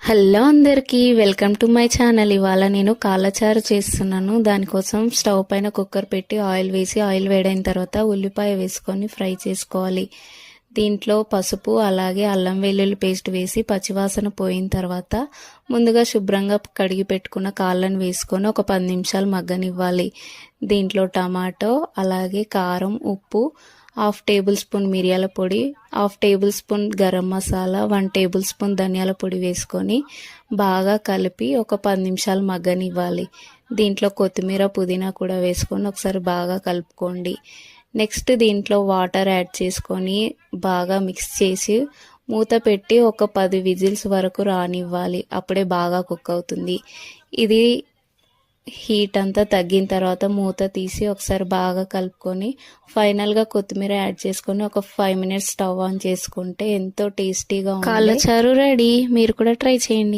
Hello అందరికీ welcome to my channel. ఇవాళ నేను కాళ్ళచారు చేస్తున్నాను. దానికోసం స్టవ్ పైన కుక్కర్ పెట్టి ఆయిల్ వేసి ఆయిల్ వేడైన తర్వాత ఉల్లిపాయ వేసుకొని ఫ్రై చేసుకోవాలి. దీంట్లో పసుపు అలాగే అల్లం వెల్లుల్లి పేస్ట్ వేసి పచ్చివాసన పోయిన తర్వాత ముందుగా శుభ్రంగా కడిగి పెట్టుకున్న కాళ్ళను వేసుకొని ఒక 10 నిమిషాలు మగ్గనివ్వాలి. దీంట్లో టమాటో అలాగే కారం, ఉప్పు, 1/2 టేబుల్ స్పూన్ మిరియాల పొడి, 1/2 table spoon garam masala, 1 table spoon ధనియాల పొడి వేసుకొని బాగా కలిపి ఒక 10 నిమిషాలు మగ్గనివ్వాలి. దీంట్లో కొత్తిమీర, పుదీనా కూడా వేసుకొని ఒకసారి బాగా కలుపుకోండి. నెక్స్ట్ దీంట్లో వాటర్ యాడ్ చేసుకొని బాగా మిక్స్ చేసి మూత పెట్టి ఒక 10 విజిల్స్ వరకు రానివ్వాలి. అప్పుడే బాగా కుక్ అవుతుంది. ఇది హీట్ అంతా తగ్గిన తర్వాత మూత తీసి ఒకసారి బాగా కలుపుకొని ఫైనల్గా కొత్తిమీర యాడ్ చేసుకొని ఒక 5 మినిట్స్ స్టవ్ ఆన్ చేసుకుంటే ఎంతో టేస్టీగా కాళ్ళచారు రెడీ. మీరు కూడా ట్రై చేయండి.